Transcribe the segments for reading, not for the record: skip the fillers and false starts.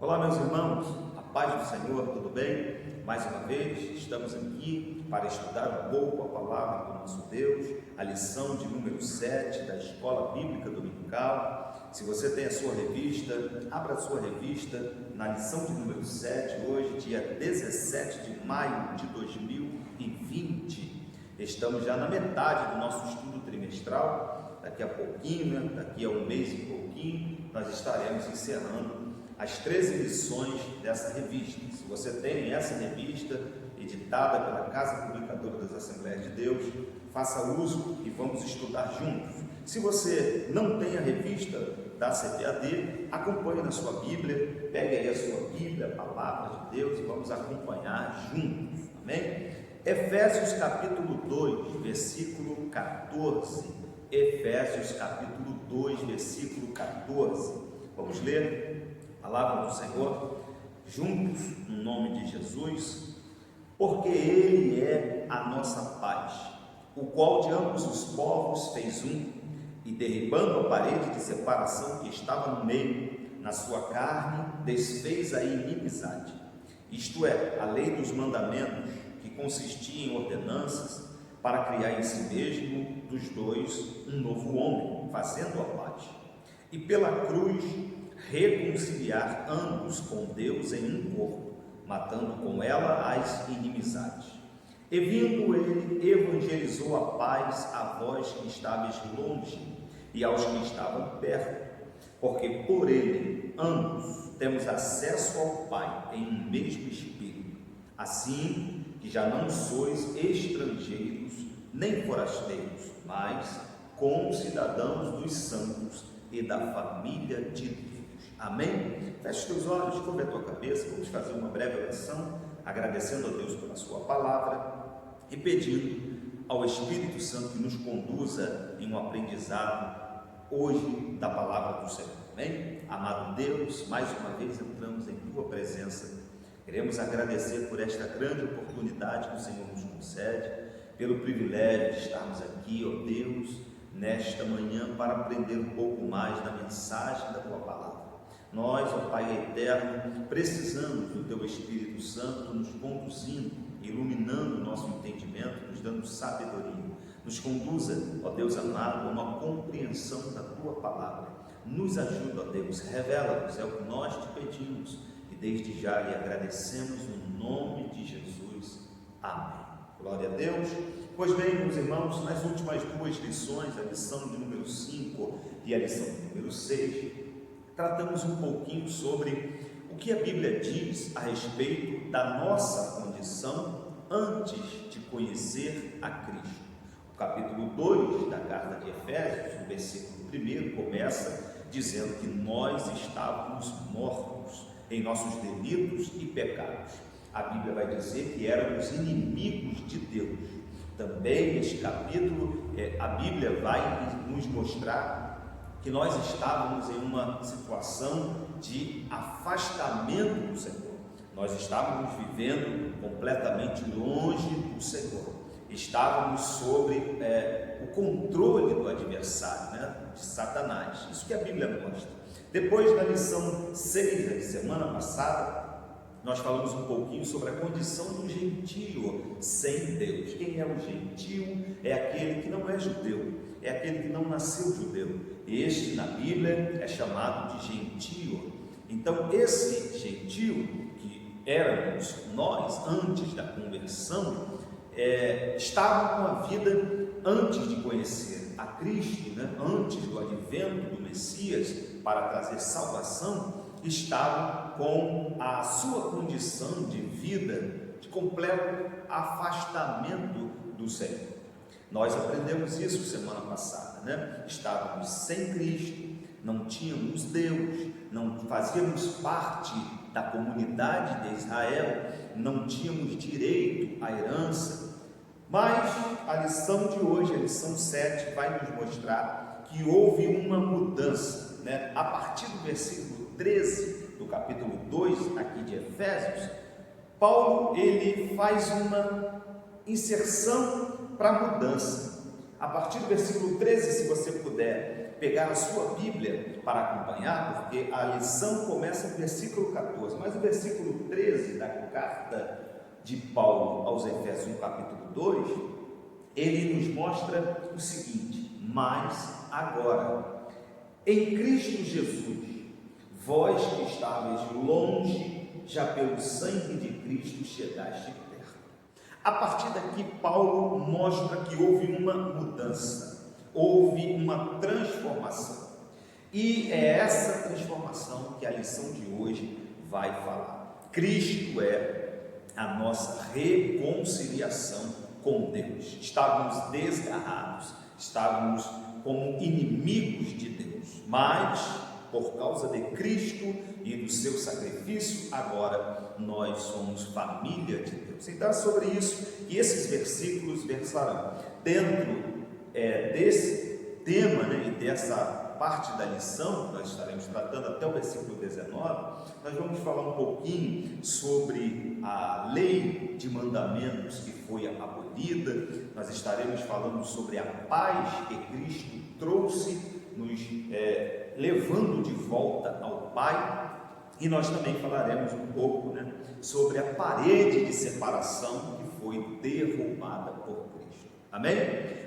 Olá, meus irmãos, a paz do Senhor, tudo bem? Mais uma vez, estamos aqui para estudar um pouco a palavra do nosso Deus, a lição de número 7 da Escola Bíblica Dominical. Se você tem a sua revista, abra a sua revista na lição de número 7, hoje, dia 17 de maio de 2020. Estamos já na metade do nosso estudo trimestral, daqui a pouquinho, daqui a um mês e pouquinho, nós estaremos encerrando as 13 lições dessa revista. Se você tem essa revista, editada pela Casa Publicadora das Assembleias de Deus, faça uso e vamos estudar juntos. Se você não tem a revista da CPAD, acompanhe na sua Bíblia, pegue aí a sua Bíblia, a Palavra de Deus, e vamos acompanhar juntos, amém? Efésios capítulo 2, versículo 14. Efésios capítulo 2, versículo 14. Vamos ler a palavra do Senhor juntos, no nome de Jesus. Porque Ele é a nossa paz, o qual de ambos os povos fez um, e derribando a parede de separação que estava no meio, na sua carne, desfez a inimizade. Isto é, a lei dos mandamentos, que consistia em ordenanças, para criar em si mesmo, dos dois, um novo homem, fazendo a paz. E pela cruz, reconciliar ambos com Deus em um corpo, matando com ela as inimizades. E vindo ele, evangelizou a paz a vós que estáveis longe e aos que estavam perto, porque por ele ambos temos acesso ao Pai em um mesmo Espírito. Assim que já não sois estrangeiros nem forasteiros, mas concidadãos dos santos e da família de Deus. Amém? Feche os teus olhos, curva a tua cabeça, vamos fazer uma breve oração, agradecendo a Deus pela sua palavra e pedindo ao Espírito Santo que nos conduza em um aprendizado hoje da palavra do Senhor. Amém? Amado Deus, mais uma vez entramos em tua presença, queremos agradecer por esta grande oportunidade que o Senhor nos concede, pelo privilégio de estarmos aqui, ó Deus, nesta manhã para aprender um pouco mais da mensagem da tua palavra. Nós, ó Pai eterno, precisamos do teu Espírito Santo nos conduzindo, iluminando o nosso entendimento, nos dando sabedoria. Nos conduza, ó Deus amado, a uma compreensão da tua palavra. Nos ajuda, ó Deus, revela-nos, é o que nós te pedimos e desde já lhe agradecemos no nome de Jesus. Amém. Glória a Deus. Pois bem, meus irmãos, nas últimas duas lições, a lição de número 5 e a lição de número 6, tratamos um pouquinho sobre o que a Bíblia diz a respeito da nossa condição antes de conhecer a Cristo. O capítulo 2 da carta de Efésios, o versículo 1, começa dizendo que nós estávamos mortos em nossos delitos e pecados. A Bíblia vai dizer que éramos inimigos de Deus. Também neste capítulo, a Bíblia vai nos mostrar que nós estávamos em uma situação de afastamento do Senhor. Nós estávamos vivendo completamente longe do Senhor. Estávamos sob o controle do adversário, de Satanás. Isso que a Bíblia mostra. Depois, na lição 6 da semana passada, nós falamos um pouquinho sobre a condição do gentio sem Deus. Quem é o gentio? É aquele que não é judeu, é aquele que não nasceu judeu. Este, na Bíblia, é chamado de gentio. Então, esse gentio, que éramos nós antes da conversão, estava com a vida antes de conhecer a Cristo, antes do advento do Messias para trazer salvação, estava com a sua condição de vida de completo afastamento do Senhor. Nós aprendemos isso semana passada, Estávamos sem Cristo, não tínhamos Deus, não fazíamos parte da comunidade de Israel, não tínhamos direito à herança. Mas a lição de hoje, a lição 7, vai nos mostrar que houve uma mudança, A partir do versículo 13 do capítulo 2 aqui de Efésios, Paulo ele faz uma inserção para a mudança. A partir do versículo 13, se você puder pegar a sua Bíblia para acompanhar, porque a lição começa no versículo 14, mas o versículo 13 da carta de Paulo aos Efésios, no capítulo 2, ele nos mostra o seguinte: mas agora, em Cristo Jesus, vós que estáveis longe, já pelo sangue de Cristo chegaste perto. A partir daqui, Paulo mostra que houve uma mudança, houve uma transformação. E é essa transformação que a lição de hoje vai falar. Cristo é a nossa reconciliação com Deus. Estávamos desgarrados, estávamos como inimigos de Deus, mas por causa de Cristo e do seu sacrifício, agora nós somos família de Deus. Então é sobre isso que esses versículos versarão. Dentro desse tema, e dessa parte da lição, nós estaremos tratando até o versículo 19, nós vamos falar um pouquinho sobre a lei de mandamentos que foi abolida, nós estaremos falando sobre a paz que Cristo trouxe, nos levando de volta ao Pai, e nós também falaremos um pouco sobre a parede de separação que foi derrubada por Cristo. Amém?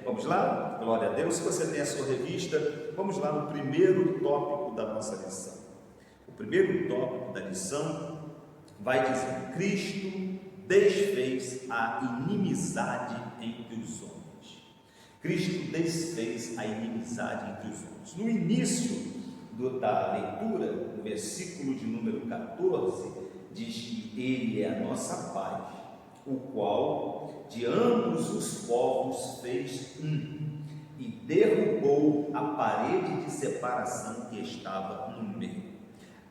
Vamos lá? Glória a Deus. Se você tem a sua revista, vamos lá no primeiro tópico da nossa lição. O primeiro tópico da lição vai dizer: Cristo desfez a inimizade entre os homens. Cristo desfez a inimizade entre os homens. No início da leitura, no versículo de número 14, diz que Ele é a nossa paz, o qual de ambos os povos fez um, e derrubou a parede de separação que estava no meio.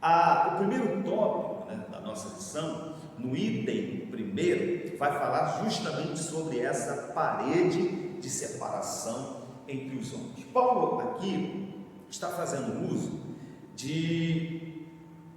O primeiro tópico da nossa lição, no item primeiro, vai falar justamente sobre essa parede de separação entre os homens. Paulo aqui está fazendo uso de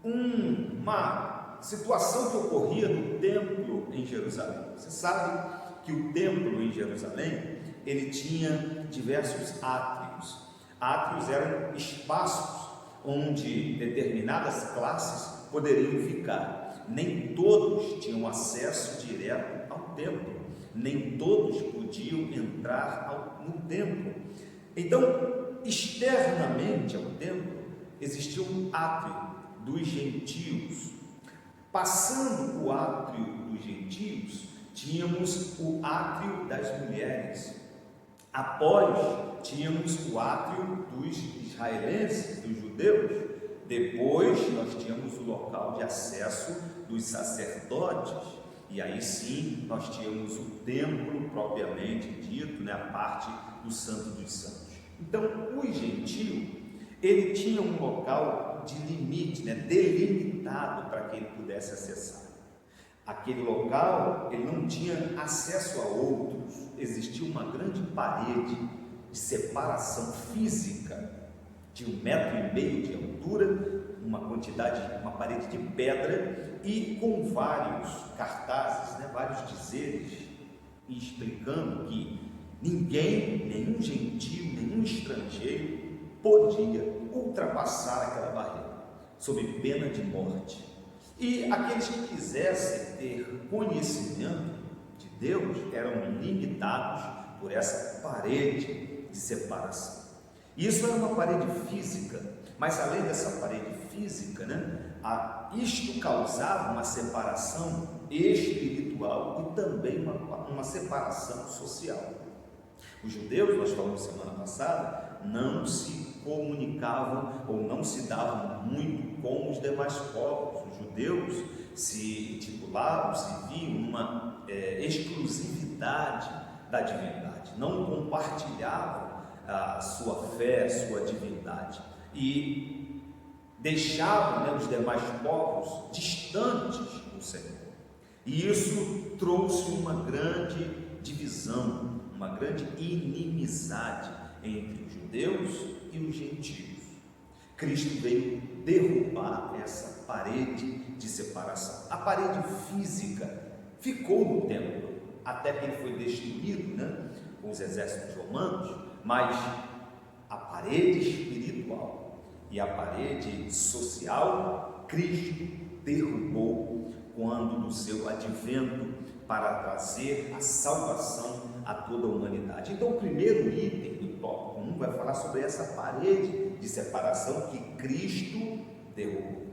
uma situação que ocorria no templo em Jerusalém. Você sabe que o templo em Jerusalém, ele tinha diversos átrios. Átrios eram espaços onde determinadas classes poderiam ficar. Nem todos tinham acesso direto ao templo, nem todos podiam entrar no templo. Então, externamente ao templo, existia um átrio dos gentios. Passando o átrio dos gentios, tínhamos o átrio das mulheres. Após, tínhamos o átrio dos israelenses, dos judeus. Depois, nós tínhamos o local de acesso dos sacerdotes. E aí sim, nós tínhamos o templo propriamente dito, a parte do Santo dos Santos. Então, o gentio, ele tinha um local de limite, delimitado para que ele pudesse acessar. Aquele local, ele não tinha acesso a outros, existia uma grande parede de separação física, de 1,5 metro de altura, uma parede de pedra e com vários cartazes, vários dizeres, explicando que ninguém, nenhum gentio, nenhum estrangeiro podia ultrapassar aquela barreira, sob pena de morte. E aqueles que quisessem ter conhecimento de Deus eram limitados por essa parede de separação. Isso era uma parede física, mas além dessa parede física, isto causava uma separação espiritual e também uma separação social. Os judeus, nós falamos semana passada, não se comunicavam ou não se davam muito com os demais povos. Os judeus se intitulavam, se viam uma exclusividade da divindade, não compartilhavam a sua fé, a sua divindade, e deixavam os demais povos distantes do Senhor. E isso trouxe uma grande divisão, uma grande inimizade entre os judeus e os gentios. Cristo veio derrubar essa parede de separação. A parede física ficou no templo, até que ele foi destruído com os exércitos romanos, mas a parede espiritual E a parede social, Cristo derrubou quando no seu advento para trazer a salvação a toda a humanidade. Então, o primeiro item do tópico 1 vai falar sobre essa parede de separação que Cristo derrubou.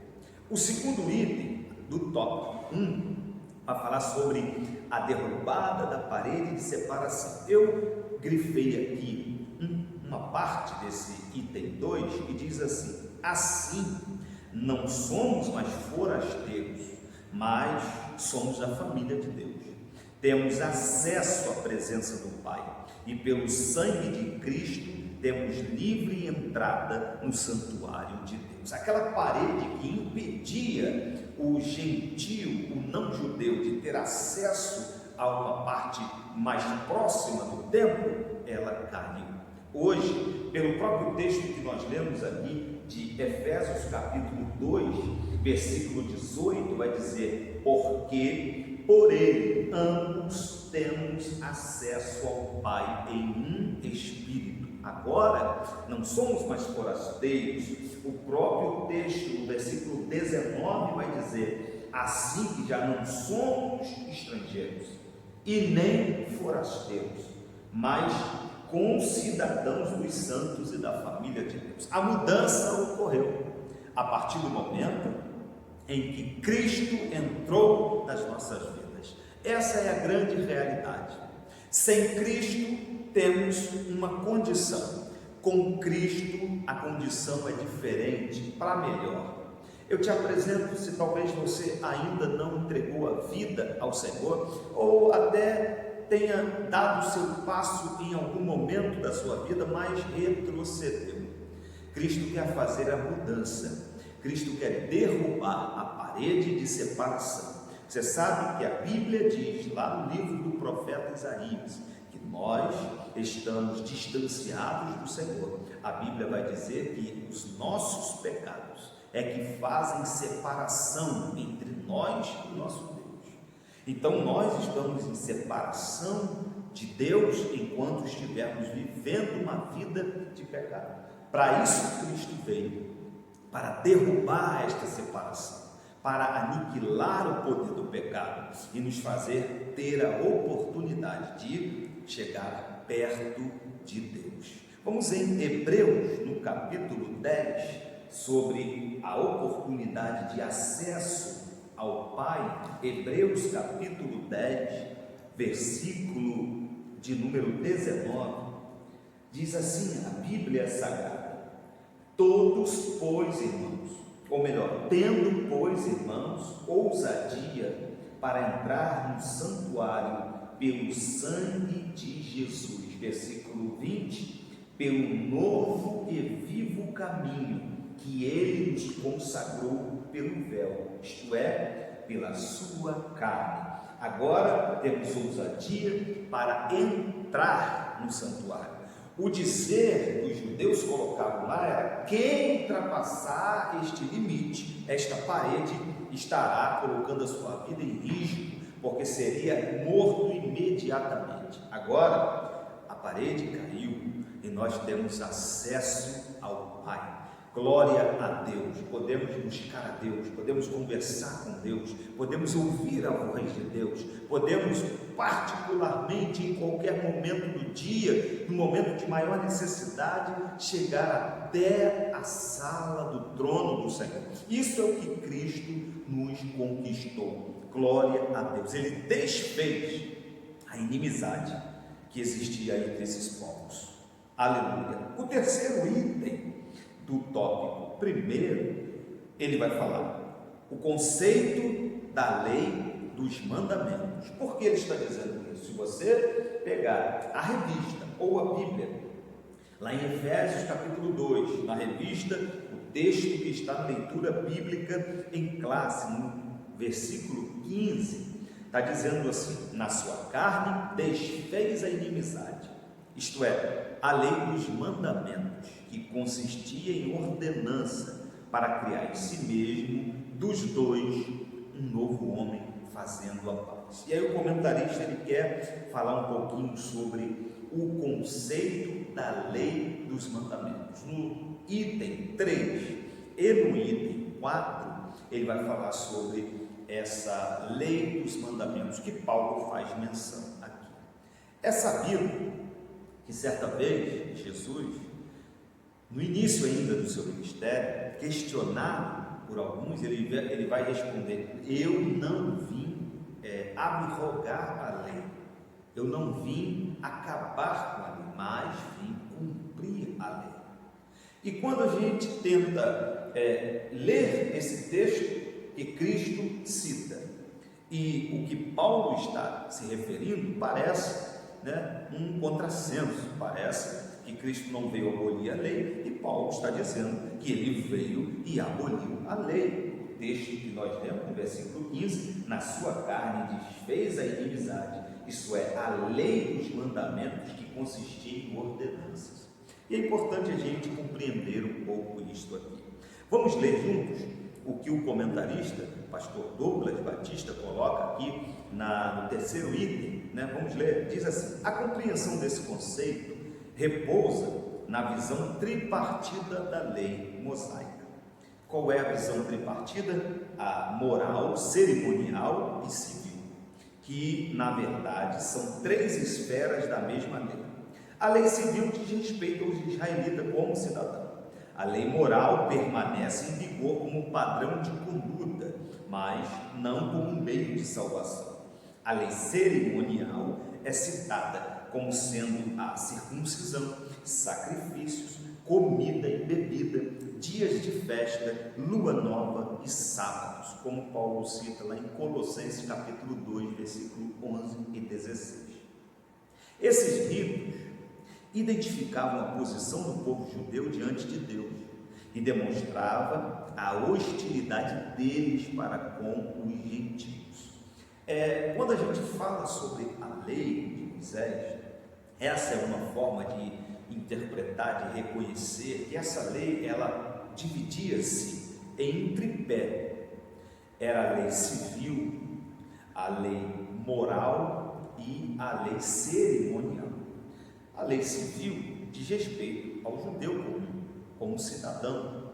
O segundo item do tópico 1 vai falar sobre a derrubada da parede de separação. Eu grifei aqui uma parte desse item 2 que diz assim: assim, não somos mais forasteiros, mas somos da família de Deus. Temos acesso à presença do Pai e pelo sangue de Cristo temos livre entrada no santuário de Deus. Aquela parede que impedia o gentio, o não judeu, de ter acesso a uma parte mais próxima do templo, ela caiu. Hoje, pelo próprio texto que nós lemos aqui de Efésios capítulo 2, versículo 18, vai dizer: porque por ele ambos temos acesso ao Pai em um Espírito. Agora não somos mais forasteiros. O próprio texto, no versículo 19, vai dizer: assim que já não somos estrangeiros e nem forasteiros, mas concidadãos dos santos e da família de Deus. A mudança ocorreu a partir do momento em que Cristo entrou nas nossas vidas. Essa é a grande realidade. Sem Cristo temos uma condição, com Cristo a condição é diferente, para melhor. Eu te apresento, se talvez você ainda não entregou a vida ao Senhor, ou até tenha dado o seu passo em algum momento da sua vida, mas retrocedeu. Cristo quer fazer a mudança. Cristo quer derrubar a parede de separação. Você sabe que a Bíblia diz, lá no livro do profeta Isaías, que nós estamos distanciados do Senhor. A Bíblia vai dizer que os nossos pecados é que fazem separação entre nós e o nosso Deus. Então nós estamos em separação de Deus enquanto estivermos vivendo uma vida de pecado. Para isso Cristo veio, para derrubar esta separação, para aniquilar o poder do pecado e nos fazer ter a oportunidade de chegar perto de Deus. Vamos em Hebreus, no capítulo 10, sobre a oportunidade de acesso ao Pai. Hebreus capítulo 10, versículo de número 19, diz assim a Bíblia Sagrada: todos, pois, irmãos, ou melhor, tendo, pois, irmãos, ousadia para entrar no santuário pelo sangue de Jesus, versículo 20, pelo novo e vivo caminho que ele nos consagrou pelo véu, isto é, pela sua carne. Agora temos ousadia para entrar no santuário. O dizer que os judeus colocavam lá era: quem ultrapassar este limite, esta parede, estará colocando a sua vida em risco, porque seria morto imediatamente. Agora a parede caiu e nós temos acesso ao Pai. Glória a Deus, podemos buscar a Deus, podemos conversar com Deus, podemos ouvir a voz de Deus, podemos particularmente em qualquer momento do dia, no momento de maior necessidade, chegar até a sala do trono do Senhor. Isso é o que Cristo nos conquistou. Glória a Deus. Ele desfez a inimizade que existia entre esses povos. Aleluia. O terceiro item do tópico primeiro, ele vai falar o conceito da lei dos mandamentos. Por que ele está dizendo isso? Se você pegar a revista ou a Bíblia, lá em Efésios capítulo 2, na revista, o texto que está na leitura bíblica em classe, no versículo 15, está dizendo assim: na sua carne desfez a inimizade, isto é, a lei dos mandamentos, que consistia em ordenança para criar em si mesmo dos dois um novo homem, fazendo a paz. E aí o comentarista ele quer falar um pouquinho sobre o conceito da lei dos mandamentos. No item 3 e no item 4, ele vai falar sobre essa lei dos mandamentos que Paulo faz menção aqui. É sabido que certa vez Jesus, no início ainda do seu ministério, questionado por alguns, ele vai responder: eu não vim abrogar a lei, eu não vim acabar com a lei, mas vim cumprir a lei. E quando a gente tenta ler esse texto que Cristo cita e o que Paulo está se referindo, parece um contrassenso. Parece que Cristo não veio abolir a lei e Paulo está dizendo que ele veio e aboliu a lei. O texto que nós lemos no versículo 15: na sua carne desfez a inimizade, isso é, a lei dos mandamentos que consistia em ordenanças. E é importante a gente compreender um pouco isto aqui. Vamos ler juntos o que o comentarista, pastor Douglas Batista, coloca aqui no terceiro item, Vamos ler, diz assim: a compreensão desse conceito repousa na visão tripartida da lei mosaica. Qual é a visão tripartida? A moral, cerimonial e civil, que na verdade são três esferas da mesma lei. A lei civil diz respeito aos israelitas como cidadão. A lei moral permanece em vigor como padrão de conduta, mas não como meio de salvação. A lei cerimonial é citada como sendo a circuncisão, sacrifícios, comida e bebida, dias de festa, lua nova e sábados, como Paulo cita lá em Colossenses capítulo 2, versículo 11 e 16. Esses ritos identificavam a posição do povo judeu diante de Deus e demonstrava a hostilidade deles para com os gentios. Quando a gente fala sobre a lei de Moisés, essa é uma forma de interpretar, de reconhecer que essa lei, ela dividia-se em tripé. Era a lei civil, a lei moral e a lei cerimonial. A lei civil diz respeito ao judeu comum, como cidadão.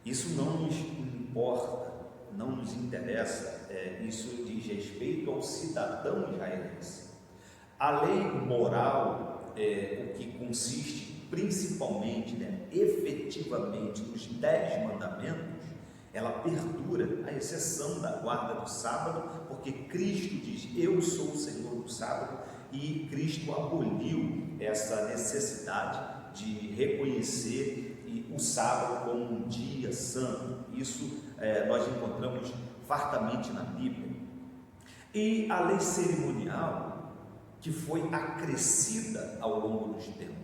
Isso não nos importa, não nos interessa, isso diz respeito ao cidadão israelense. A lei moral, o que consiste principalmente, efetivamente, nos 10 mandamentos, ela perdura, à exceção da guarda do sábado, porque Cristo diz: eu sou o Senhor do sábado, e Cristo aboliu essa necessidade de reconhecer o sábado como um dia santo. Isso nós encontramos fartamente na Bíblia. E a lei cerimonial, que foi acrescida ao longo dos tempos.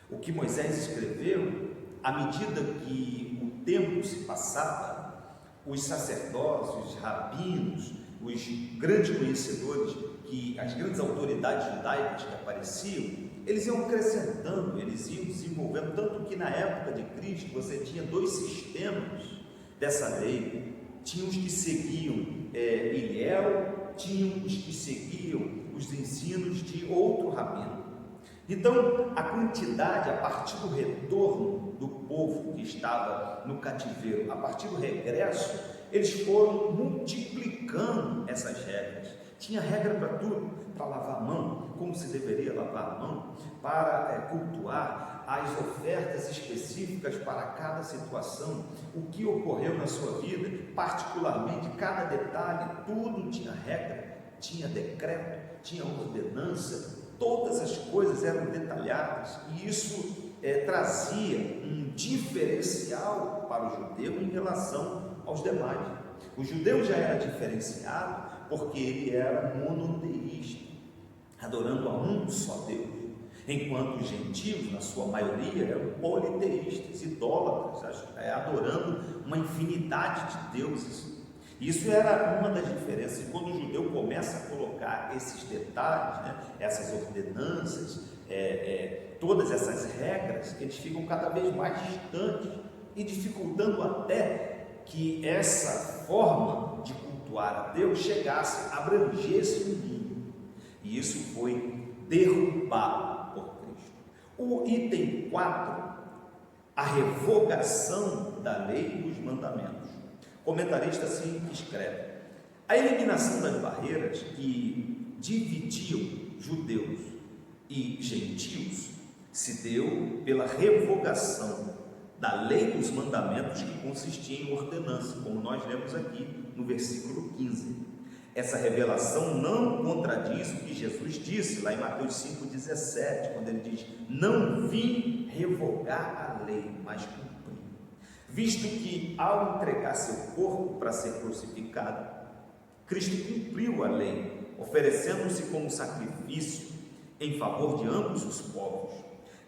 O que Moisés escreveu, à medida que o tempo se passava, os sacerdotes, os rabinos, os grandes conhecedores, as grandes autoridades judaicas que apareciam, eles iam acrescentando, eles iam desenvolvendo, tanto que na época de Cristo você tinha 2 sistemas dessa lei. Tinha os que seguiam Iliel, tinham os que seguiam os ensinos de outro rabino. Então, a quantidade, a partir do retorno do povo que estava no cativeiro, a partir do regresso, eles foram multiplicando essas regras. Tinha regra para tudo: para lavar a mão, como se deveria lavar a mão, para cultuar, as ofertas específicas para cada situação, o que ocorreu na sua vida, particularmente cada detalhe, tudo tinha regra, tinha decreto, tinha ordenança, todas as coisas eram detalhadas, e isso trazia um diferencial para o judeu em relação aos demais. O judeu já era diferenciado porque ele era monoteísta, adorando a um só Deus, enquanto os gentios, na sua maioria, eram politeístas, idólatras, adorando uma infinidade de deuses. Isso era uma das diferenças. E quando o judeu começa a colocar esses detalhes, essas ordenanças, todas essas regras, eles ficam cada vez mais distantes e dificultando até que essa forma de cultuar a Deus chegasse, abrangesse o mundo. E isso foi derrubado por Cristo. O item 4, a revogação da lei e dos mandamentos. O comentarista assim escreve: a eliminação das barreiras que dividiam judeus e gentios se deu pela revogação da lei dos mandamentos, que consistia em ordenança, como nós lemos aqui no versículo 15. Essa revelação não contradiz o que Jesus disse lá em Mateus 5,17, quando ele diz: não vim revogar a lei, mas cumprir. Visto que ao entregar seu corpo para ser crucificado, Cristo cumpriu a lei, oferecendo-se como sacrifício em favor de ambos os povos.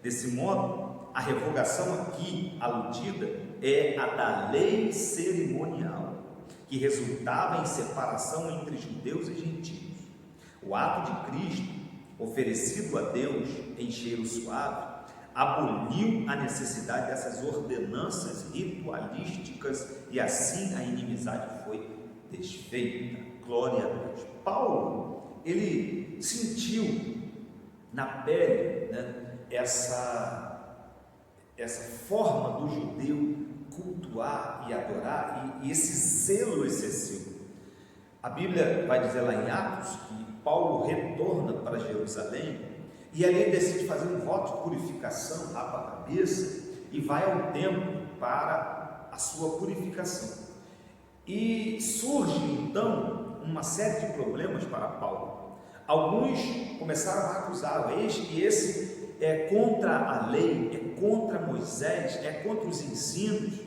Desse modo, a revogação aqui aludida é a da lei cerimonial, que resultava em separação entre judeus e gentios. O ato de Cristo, oferecido a Deus em cheiro suave, aboliu a necessidade dessas ordenanças ritualísticas e assim a inimizade foi desfeita. Glória a Deus. Paulo, ele sentiu na pele, essa forma do judeu cultuar e adorar, e esse zelo excessivo. A Bíblia vai dizer lá em Atos que Paulo retorna para Jerusalém e ali ele decide fazer um voto de purificação, rapa a cabeça e vai ao templo para a sua purificação. E surge então uma série de problemas para Paulo. Alguns começaram a acusar: eis que esse é contra a lei, é contra Moisés, é contra os ensinos.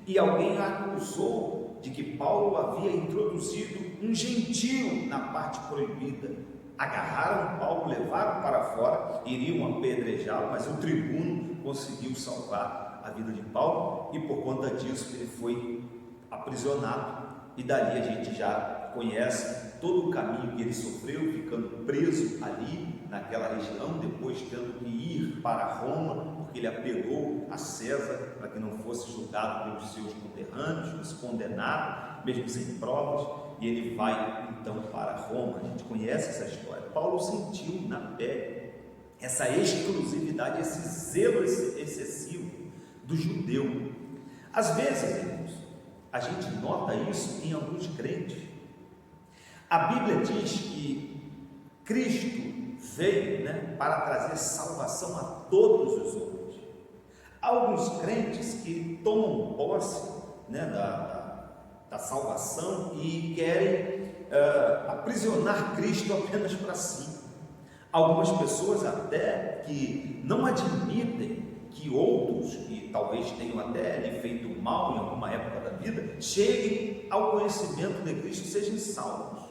E alguém acusou de que Paulo havia introduzido um gentio na parte proibida. Agarraram Paulo, levaram para fora, iriam apedrejá-lo, mas o tribuno conseguiu salvar a vida de Paulo e por conta disso ele foi aprisionado. E dali a gente já conhece todo o caminho que ele sofreu, ficando preso ali naquela região, depois tendo que ir para Roma, porque ele apelou a César para que não fosse julgado pelos seus conterrâneos, fosse condenado, mesmo sem provas, e ele vai então para Roma. A gente conhece essa história. Paulo sentiu na pele essa exclusividade, esse zelo excessivo do judeu. Às vezes, irmãos, a gente nota isso em alguns crentes. A Bíblia diz que Cristo veio, para trazer salvação a todos os homens. Há alguns crentes que tomam posse, da salvação e querem aprisionar Cristo apenas para si. Algumas pessoas até que não admitem que outros, que talvez tenham até lhe feito mal em alguma época da vida, cheguem ao conhecimento de Cristo e sejam salvos.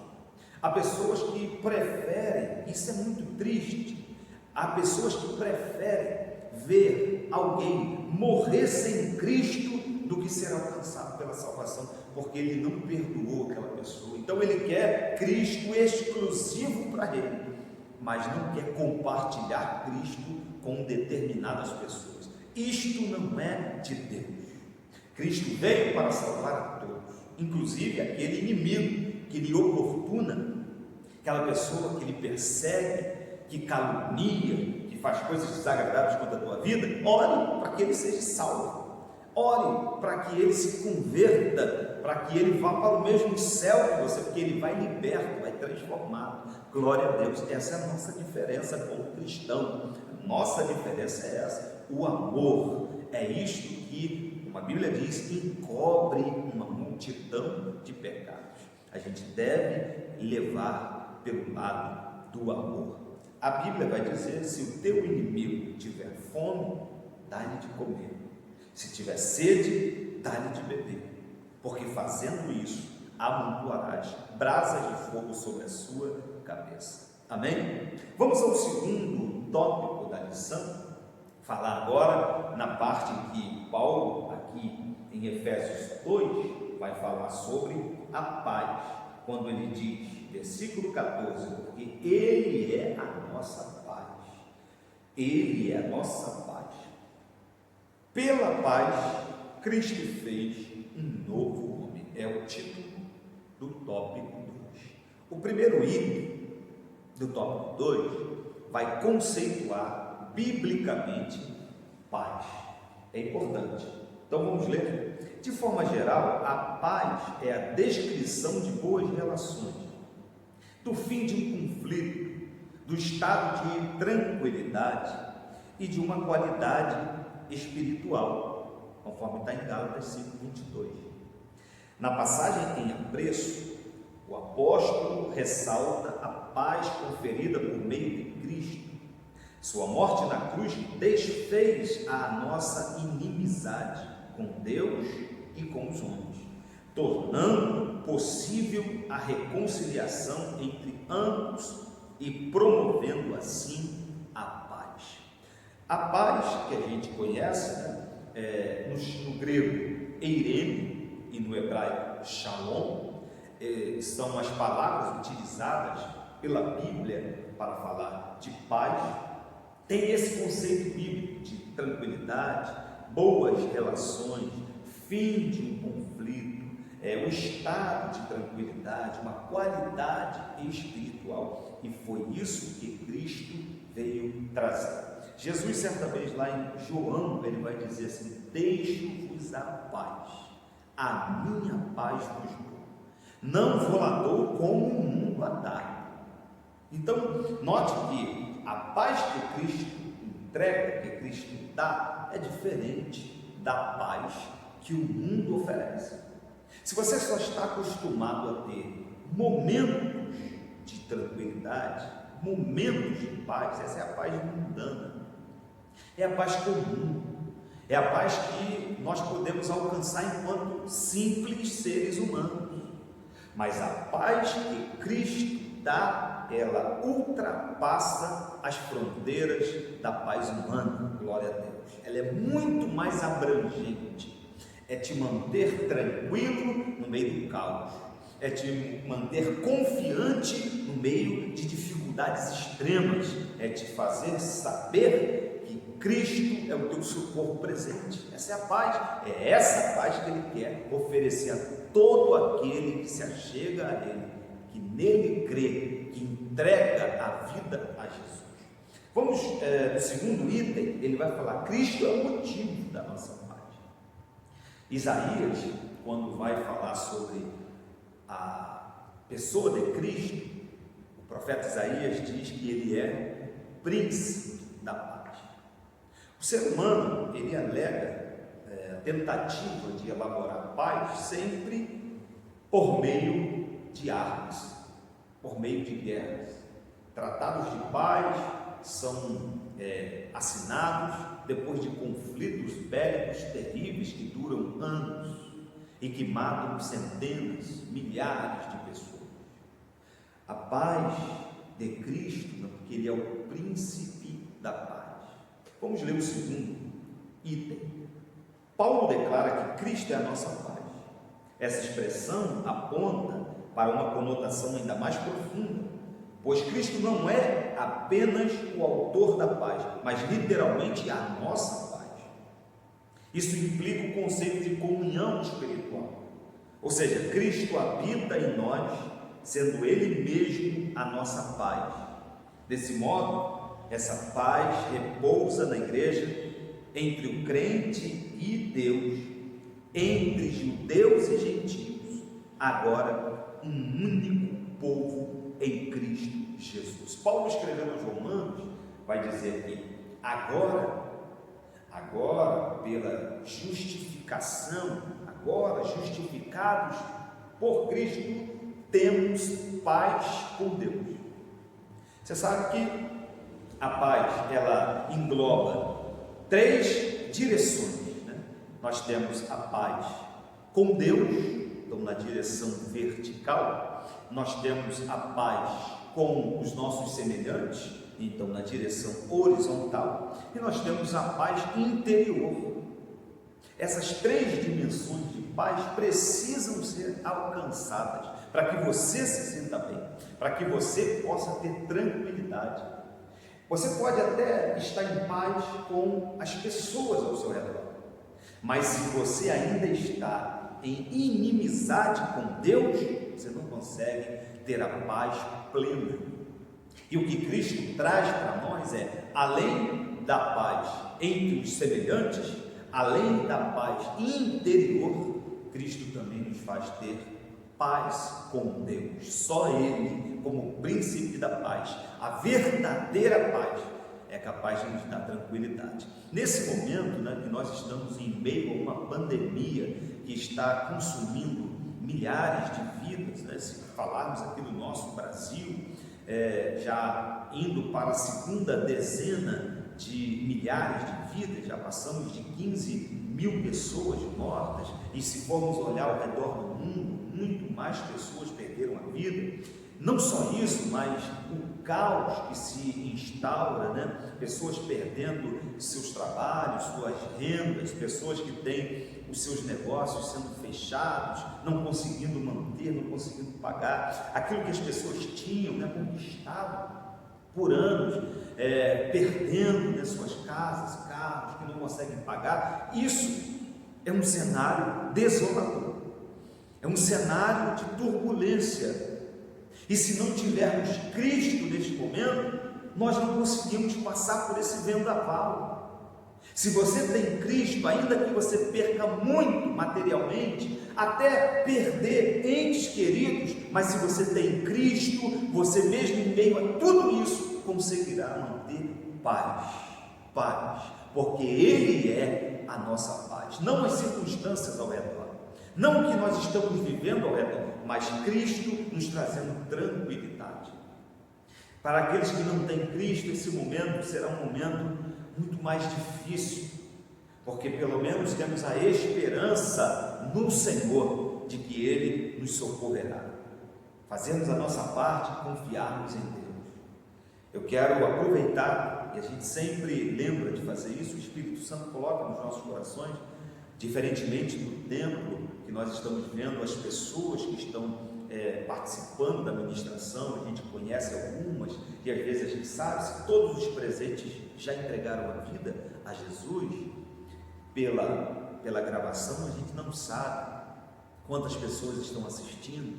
Há pessoas que preferem, isso é muito triste, há pessoas que preferem ver alguém morrer sem Cristo do que ser alcançado pela salvação, porque ele não perdoou aquela pessoa. Então ele quer Cristo exclusivo para ele, mas não quer compartilhar Cristo com determinadas pessoas. Isto não é de Deus. Cristo veio para salvar a todos, inclusive aquele inimigo que lhe oportuna, aquela pessoa que lhe persegue, que calunia, que faz coisas desagradáveis contra a tua vida. Ore para que ele seja salvo, ore para que ele se converta, para que ele vá para o mesmo céu que você, porque ele vai liberto, vai transformado. Glória a Deus. Essa é a nossa diferença como cristão. A nossa diferença é essa, o amor. É isto que, como a Bíblia diz, encobre uma multidão de pecados. A gente deve levar pelo lado do amor. A Bíblia vai dizer: se o teu inimigo tiver fome, dá-lhe de comer, se tiver sede, dá-lhe de beber, porque fazendo isso, amontoarás brasas de fogo sobre a sua cabeça. Amém? Vamos ao segundo tópico da lição, falar agora na parte em que Paulo, aqui em Efésios 2, vai falar sobre a paz, quando ele diz, versículo 14, porque Ele é a nossa paz, Ele é a nossa paz. Pela paz, Cristo fez um novo homem, é o título do tópico 2. O primeiro item do tópico 2 vai conceituar biblicamente paz. É importante. Então vamos ler. De forma geral, a paz é a descrição de boas relações, do fim de um conflito, do estado de tranquilidade e de uma qualidade espiritual, conforme está em Gálatas 5:22. Na passagem em apreço, o apóstolo ressalta a paz conferida por meio de Cristo. Sua morte na cruz desfez a nossa inimizade com Deus e com os homens, tornando possível a reconciliação entre ambos e promovendo assim a paz. A paz que a gente conhece, no grego eirene e no hebraico shalom, são as palavras utilizadas pela Bíblia para falar de paz. Tem esse conceito bíblico de tranquilidade, boas relações, fim de um conflito, o estado de tranquilidade, uma qualidade espiritual, e foi isso que Cristo veio trazer. Jesus, certa vez lá em João, ele vai dizer assim: deixo-vos a paz, a minha paz vos dou, não vou lá dou como o mundo a dá. Então, note que a paz que Cristo entrega, que Cristo dá, é diferente da paz que o mundo oferece. Se você só está acostumado a ter momentos de tranquilidade, momentos de paz, essa é a paz mundana, é a paz comum, é a paz que nós podemos alcançar enquanto simples seres humanos. Mas a paz que Cristo dá, ela ultrapassa as fronteiras da paz humana, glória a Deus. Ela é muito mais abrangente, é te manter tranquilo no meio do caos, é te manter confiante no meio de dificuldades extremas, é te fazer saber que Cristo é o teu socorro presente. Essa é a paz, é essa paz que Ele quer oferecer a todo aquele que se achega a Ele, que nele crê, que entrega a vida a Jesus. Vamos no segundo item, ele vai falar: Cristo é o motivo da nossa paz. Isaías, quando vai falar sobre a pessoa de Cristo, o profeta Isaías diz que ele é o príncipe da paz. O ser humano, ele alega a tentativa de elaborar paz sempre por meio de armas, por meio de guerras. Tratados de paz são assinados depois de conflitos bélicos terríveis que duram anos e que matam centenas, milhares de pessoas. A paz de Cristo, porque Ele é o príncipe da paz. Vamos ler o segundo item. Paulo declara que Cristo é a nossa paz. Essa expressão aponta para uma conotação ainda mais profunda, pois Cristo não é apenas o autor da paz, mas literalmente a nossa paz. Isso implica o conceito de comunhão espiritual, ou seja, Cristo habita em nós, sendo Ele mesmo a nossa paz. Desse modo, essa paz repousa na igreja entre o crente e Deus, entre judeus e gentios, agora um único povo em Cristo Jesus. Paulo, escrevendo aos Romanos, vai dizer que agora pela justificação, agora justificados por Cristo, temos paz com Deus. Você sabe que a paz, ela engloba 3 direções, né? Nós temos a paz com Deus, então na direção vertical. Nós temos a paz com os nossos semelhantes, então na direção horizontal, e nós temos a paz interior. Essas 3 dimensões de paz precisam ser alcançadas para que você se sinta bem, para que você possa ter tranquilidade. Você pode até estar em paz com as pessoas ao seu redor, mas se você ainda está em inimizade com Deus, você não consegue ter a paz plena. E o que Cristo traz para nós é, além da paz entre os semelhantes, além da paz interior, Cristo também nos faz ter paz com Deus. Só Ele, como príncipe da paz, a verdadeira paz, é capaz de nos dar tranquilidade. Nesse momento, que nós estamos em meio a uma pandemia que está consumindo milhares de vidas, se falarmos aqui do nosso Brasil, já indo para a segunda dezena de milhares de vidas, já passamos de 15 mil pessoas mortas, e se formos olhar ao redor do mundo, muito mais pessoas perderam a vida. Não só isso, mas o caos que se instaura, pessoas perdendo seus trabalhos, suas rendas, pessoas que têm os seus negócios sendo fechados, não conseguindo manter, não conseguindo pagar aquilo que as pessoas tinham, conquistado por anos, perdendo, suas casas, carros que não conseguem pagar. Isso é um cenário desolador, é um cenário de turbulência. E se não tivermos Cristo neste momento, nós não conseguimos passar por esse vendaval. Se você tem Cristo, ainda que você perca muito materialmente, até perder entes queridos, mas se você tem Cristo, você mesmo em meio a tudo isso, conseguirá manter paz, porque Ele é a nossa paz, não as circunstâncias ao redor, não o que nós estamos vivendo ao redor, mas Cristo nos trazendo tranquilidade. Para aqueles que não têm Cristo, esse momento será um momento muito mais difícil, porque pelo menos temos a esperança no Senhor de que Ele nos socorrerá. Fazemos a nossa parte e confiarmos em Deus. Eu quero aproveitar, e a gente sempre lembra de fazer isso, o Espírito Santo coloca nos nossos corações, diferentemente do templo que nós estamos vendo, as pessoas que estão participando da ministração, a gente conhece algumas, e às vezes a gente sabe se todos os presentes já entregaram a vida a Jesus. Pela gravação a gente não sabe quantas pessoas estão assistindo.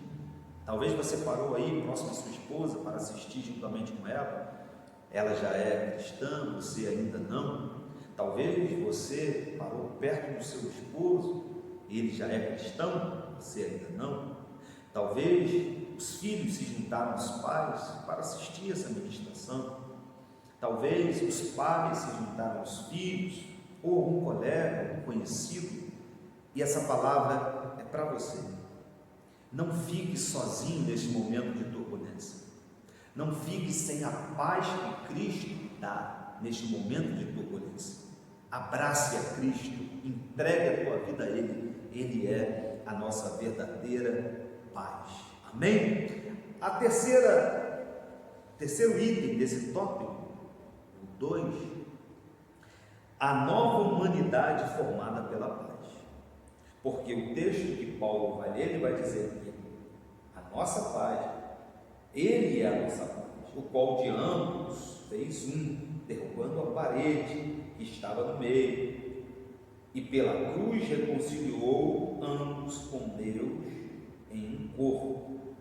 Talvez você parou aí próximo à sua esposa para assistir juntamente com ela, ela já é cristã, você ainda não. Talvez você parou perto do seu esposo, ele já é cristão, você ainda não. Talvez os filhos se juntaram aos pais para assistir essa ministração. Talvez os pais se juntaram aos filhos, ou um colega, um conhecido, e essa palavra é para você. Não fique sozinho neste momento de turbulência. Não fique sem a paz que Cristo dá neste momento de turbulência. Abrace a Cristo, entregue a tua vida a Ele. Ele é a nossa verdadeira paz. Amém? Terceiro item desse tópico, o 2, a nova humanidade formada pela paz. Porque o texto que Paulo vai ler, ele vai dizer que a nossa paz, Ele é a nossa paz, o qual de ambos fez derrubando a parede que estava no meio, e pela cruz reconciliou ambos com Deus em um corpo,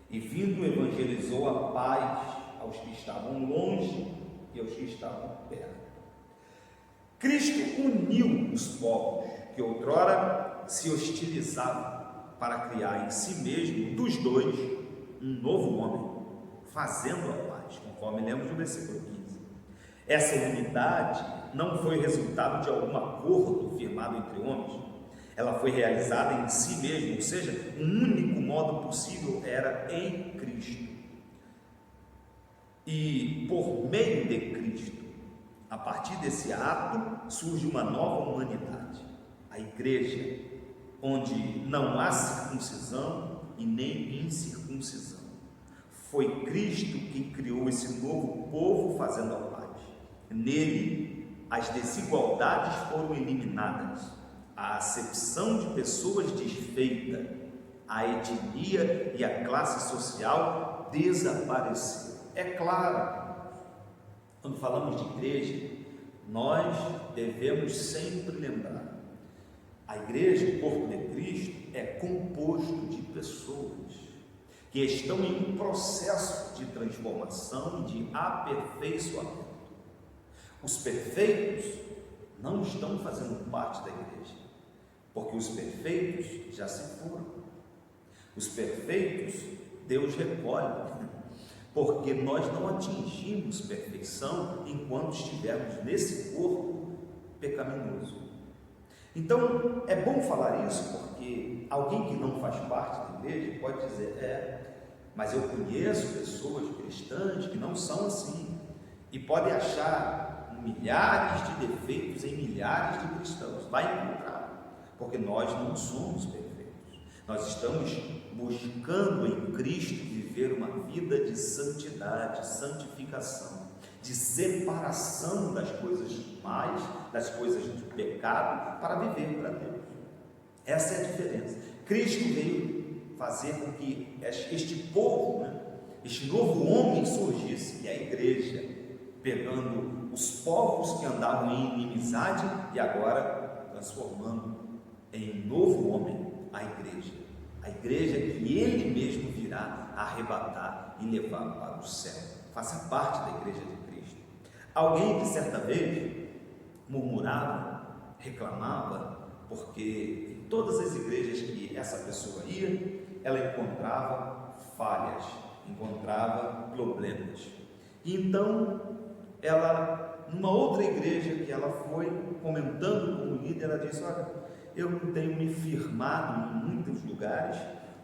e vindo evangelizou a paz aos que estavam longe e aos que estavam perto. Cristo uniu os povos que outrora se hostilizavam para criar em si mesmo, dos dois, um novo homem, fazendo a paz, conforme lemos no versículo 15. Essa unidade não foi resultado de algum acordo firmado entre homens, ela foi realizada em si mesmo, ou seja, um único modo possível era em Cristo. E por meio de Cristo, a partir desse ato, surge uma nova humanidade, a igreja, onde não há circuncisão e nem incircuncisão. Foi Cristo quem criou esse novo povo fazendo a paz. Nele, as desigualdades foram eliminadas, a acepção de pessoas desfeita, a etnia e a classe social desapareceu. É claro, quando falamos de igreja, nós devemos sempre lembrar, a igreja, o corpo de Cristo, é composto de pessoas que estão em um processo de transformação e de aperfeiçoamento. Os perfeitos não estão fazendo parte da igreja, porque os perfeitos já se foram. Os perfeitos Deus recolhe, porque nós não atingimos perfeição enquanto estivermos nesse corpo pecaminoso. Então é bom falar isso, porque alguém que não faz parte da igreja pode dizer: mas eu conheço pessoas cristãs que não são assim, e podem achar milhares de defeitos em milhares de cristãos. Vai encontrar, porque nós não somos perfeitos. Nós estamos buscando em Cristo viver uma vida de santidade, santificação, de separação das coisas más, das coisas do pecado, para viver para Deus. Essa é a diferença. Cristo veio fazer com que este povo, este novo homem surgisse, e a igreja, pegando os povos que andavam em inimizade e agora transformando em novo homem a igreja que ele mesmo virá arrebatar e levar para o céu. Faça parte da igreja de Cristo. Alguém que certa vez murmurava, reclamava, porque em todas as igrejas que essa pessoa ia, ela encontrava falhas, encontrava problemas. E então ela, numa outra igreja que ela foi, comentando com o líder, ela disse: olha, eu não tenho me firmado em muitos lugares,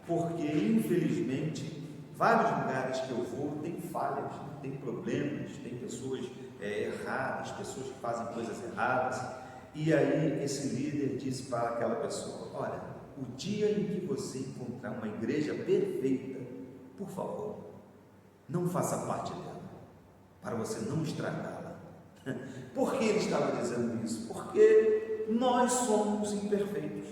porque infelizmente vários lugares que eu vou tem falhas, tem problemas, tem pessoas erradas, pessoas que fazem coisas erradas. E aí esse líder disse para aquela pessoa: olha, o dia em que você encontrar uma igreja perfeita, por favor, não faça parte dela, para você não estragá-la. Por que ele estava dizendo isso? Porque nós somos imperfeitos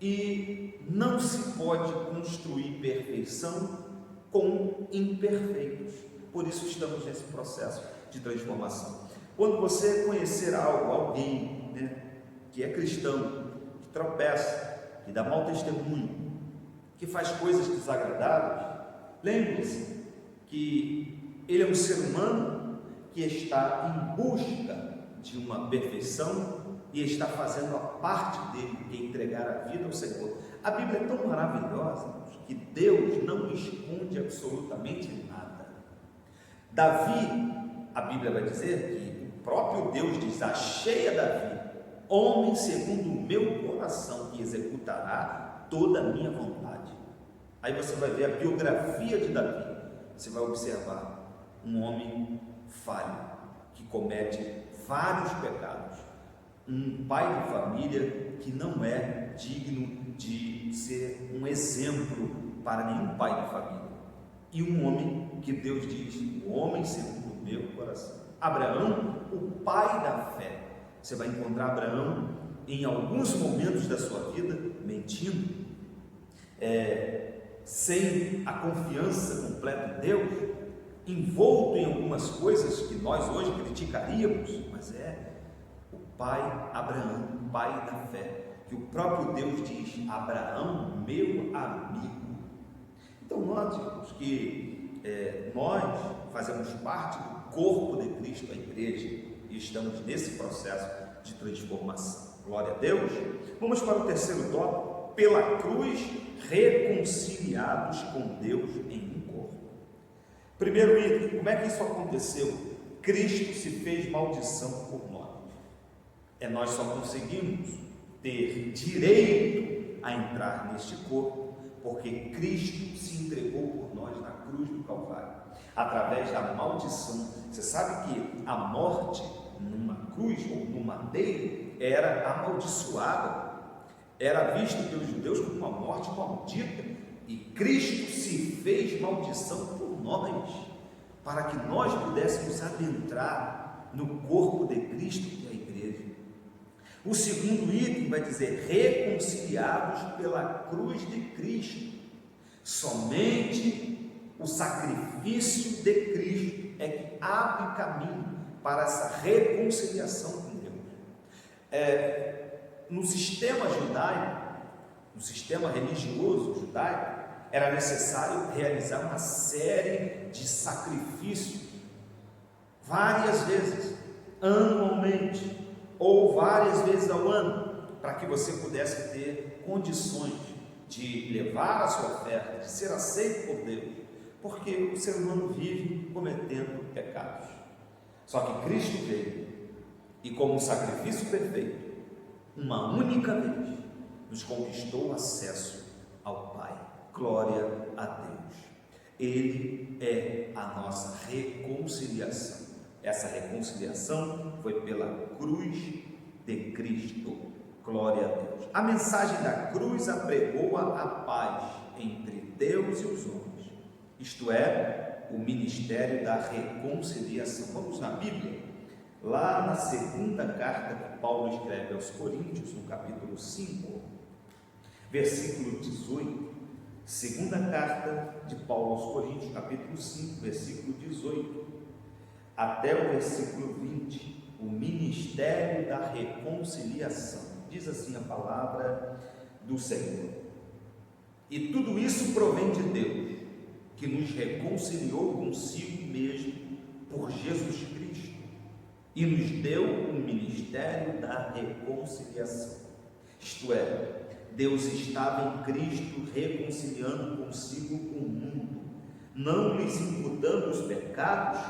e não se pode construir perfeição com imperfeitos. Por isso estamos nesse processo de transformação. Quando você conhecer alguém que é cristão, que tropeça, que dá mau testemunho, que faz coisas desagradáveis, lembre-se que ele é um ser humano que está em busca de uma perfeição e está fazendo a parte dele, que é entregar a vida ao Senhor. A Bíblia é tão maravilhosa que Deus não esconde absolutamente nada. Davi, a Bíblia vai dizer que o próprio Deus diz: achei a Davi homem segundo o meu coração, que executará toda a minha vontade. Aí você vai ver a biografia de Davi, você vai observar um homem falho, que comete vários pecados, um pai de família que não é digno de ser um exemplo para nenhum pai de família, e um homem que Deus diz: o homem segundo o meu coração. Abraão, o pai da fé. Você vai encontrar Abraão em alguns momentos da sua vida mentindo, sem a confiança completa em Deus, envolto em algumas coisas que nós hoje criticaríamos, mas o pai Abraão, o pai da fé, que o próprio Deus diz: Abraão, meu amigo. Então nós que nós fazemos parte do corpo de Cristo, a igreja, e estamos nesse processo de transformação. Glória a Deus. Vamos para o terceiro tópico: pela cruz reconciliados com Deus em um corpo. Primeiro item: como é que isso aconteceu? Cristo se fez maldição por nós. Nós só conseguimos ter direito a entrar neste corpo porque Cristo se entregou por nós na cruz do Calvário, através da maldição. Você sabe que a morte numa cruz ou no madeiro era amaldiçoada, era vista pelos judeus como uma morte maldita, e Cristo se fez maldição por nós, para que nós pudéssemos adentrar no corpo de Cristo, que é a igreja. O segundo item vai dizer: reconciliados pela cruz de Cristo. Somente o sacrifício de Cristo é que abre caminho para essa reconciliação com Deus. No sistema judaico, no sistema religioso judaico, era necessário realizar uma série de sacrifícios várias vezes, anualmente, ou várias vezes ao ano, para que você pudesse ter condições de levar a sua oferta, de ser aceito por Deus, porque o ser humano vive cometendo pecados. Só que Cristo veio e, como um sacrifício perfeito, uma única vez, nos conquistou acesso ao Pai. Glória a Deus. Ele é a nossa reconciliação. Essa reconciliação foi pela cruz de Cristo. Glória a Deus. A mensagem da cruz apregoa a paz entre Deus e os homens. Isto é, o ministério da reconciliação. Vamos na Bíblia, lá na segunda carta que Paulo escreve aos Coríntios, no capítulo 5, versículo 18. Segunda carta de Paulo aos Coríntios, capítulo 5, versículo 18, até o versículo 20, o ministério da reconciliação. Diz assim a palavra do Senhor: e tudo isso provém de Deus, que nos reconciliou consigo mesmo por Jesus Cristo, e nos deu o ministério da reconciliação. Isto é, Deus estava em Cristo reconciliando consigo o mundo, não lhes imputando os pecados,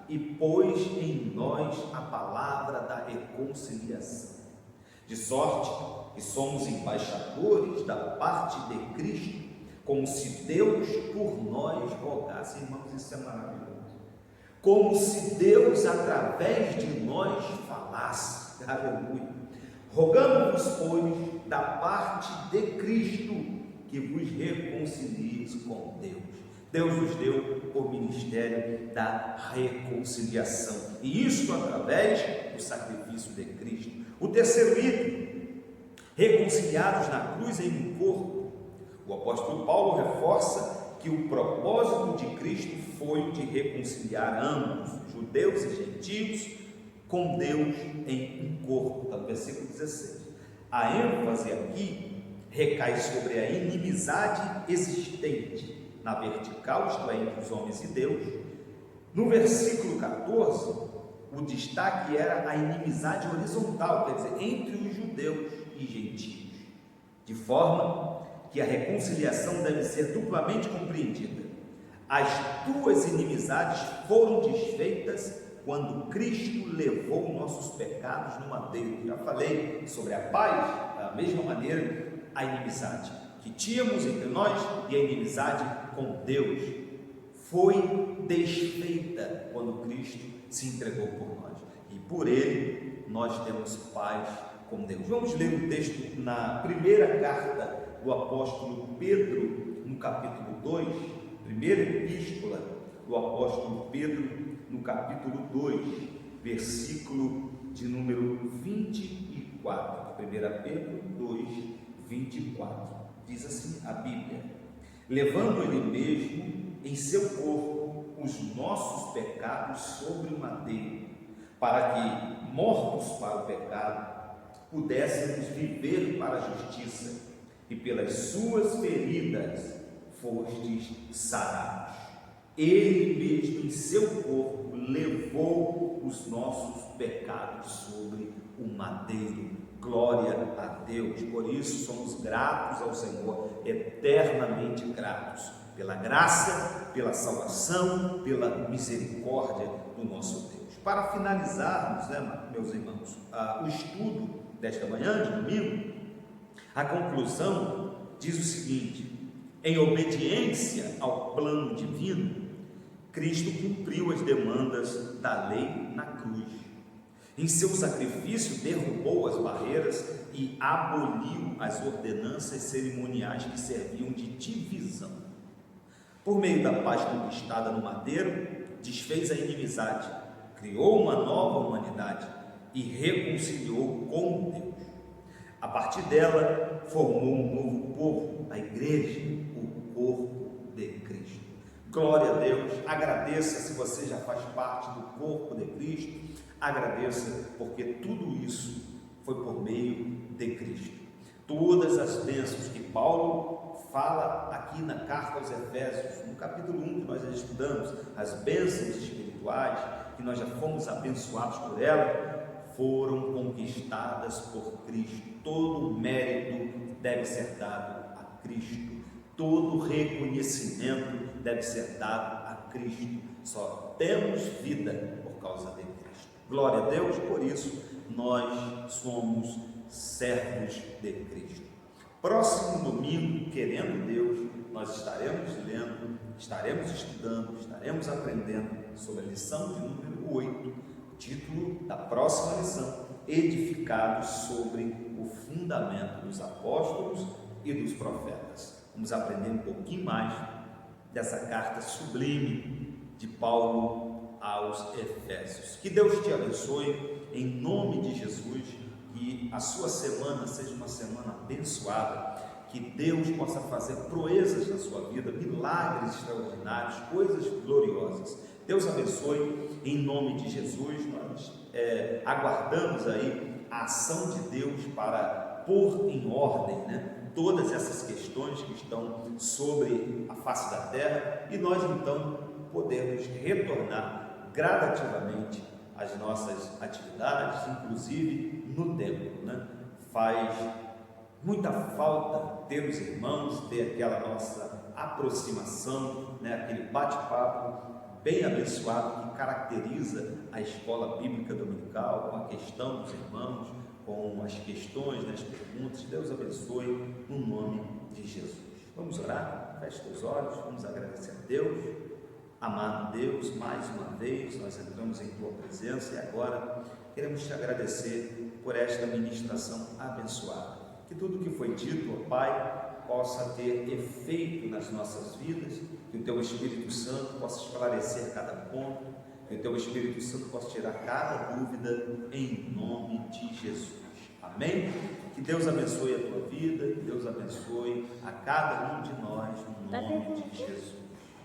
e pôs em nós a palavra da reconciliação. De sorte que somos embaixadores da parte de Cristo, como se Deus por nós rogasse. Irmãos, isso é maravilhoso. Como se Deus através de nós falasse. Aleluia. Rogamos-vos, pois, da parte de Cristo, que vos reconcilieis com Deus. Deus nos deu o ministério da reconciliação, e isto através do sacrifício de Cristo. O terceiro item: reconciliados na cruz em um corpo. O apóstolo Paulo reforça que o propósito de Cristo foi o de reconciliar ambos, judeus e gentios, com Deus em um corpo. Está no versículo 16. A ênfase aqui recai sobre a inimizade existente na vertical, isto é, entre os homens e Deus. No versículo 14, o destaque era a inimizade horizontal, quer dizer, entre os judeus e gentios, de forma que a reconciliação deve ser duplamente compreendida. As duas inimizades foram desfeitas quando Cristo levou nossos pecados no madeiro. Já falei sobre a paz, da mesma maneira, a inimizade que tínhamos entre nós e a inimizade com Deus foi desfeita quando Cristo se entregou por nós, e por Ele nós temos paz com Deus. Vamos ler um texto na primeira carta do apóstolo Pedro, no capítulo 2, primeira epístola do apóstolo Pedro, no capítulo 2, versículo de número 24. 1 Pedro 2, 24. Diz assim a Bíblia: levando Ele mesmo em seu corpo os nossos pecados sobre o madeiro, para que, mortos para o pecado, pudéssemos viver para a justiça, e pelas suas feridas fostes sarados. Ele mesmo em seu corpo levou os nossos pecados sobre o madeiro. Glória a Deus. Por isso somos gratos ao Senhor, eternamente gratos, pela graça, pela salvação, pela misericórdia do nosso Deus. Para finalizarmos, meus irmãos, o estudo desta manhã, de domingo, a conclusão diz o seguinte: em obediência ao plano divino, Cristo cumpriu as demandas da lei na cruz. Em seu sacrifício derrubou as barreiras e aboliu as ordenanças cerimoniais que serviam de divisão. Por meio da paz conquistada no madeiro, desfez a inimizade, criou uma nova humanidade e reconciliou com Deus. A partir dela, formou um novo povo, a igreja, o corpo de Cristo. Glória a Deus. Agradeça se você já faz parte do corpo de Cristo. Agradeça, porque tudo isso foi por meio de Cristo. Todas as bênçãos que Paulo fala aqui na carta aos Efésios, no capítulo 1 que nós já estudamos, as bênçãos espirituais, que nós já fomos abençoados por ela, foram conquistadas por Cristo. Todo o mérito deve ser dado a Cristo. Todo reconhecimento deve ser dado a Cristo. Só temos vida por causa de Cristo. Glória a Deus, por isso nós somos servos de Cristo. Próximo domingo, querendo Deus, nós estaremos lendo, estaremos estudando, estaremos aprendendo sobre a lição de número 8, título da próxima lição: Edificados sobre o fundamento dos apóstolos e dos profetas. Vamos aprender um pouquinho mais dessa carta sublime de Paulo aos Efésios. Que Deus te abençoe em nome de Jesus, que a sua semana seja uma semana abençoada, que Deus possa fazer proezas na sua vida, milagres extraordinários, coisas gloriosas. Deus abençoe em nome de Jesus. Nós aguardamos aí a ação de Deus para pôr em ordem, todas essas questões que estão sobre a face da terra, e nós então podemos retornar gradativamente às nossas atividades, inclusive no templo. Faz muita falta ter os irmãos, ter aquela nossa aproximação, aquele bate-papo bem abençoado que caracteriza a escola bíblica dominical, com a questão dos irmãos, com as questões, as perguntas. Deus abençoe no nome de Jesus. Vamos orar? Feche os olhos, vamos agradecer a Deus. Amado Deus, mais uma vez nós entramos em Tua presença e agora queremos Te agradecer por esta ministração abençoada. Que tudo que foi dito, ó Pai, possa ter efeito nas nossas vidas, que o Teu Espírito Santo possa esclarecer cada ponto, que o Teu Espírito Santo possa tirar cada dúvida, em nome de Jesus. Amém? Que Deus abençoe a tua vida, que Deus abençoe a cada um de nós, no nome de Jesus.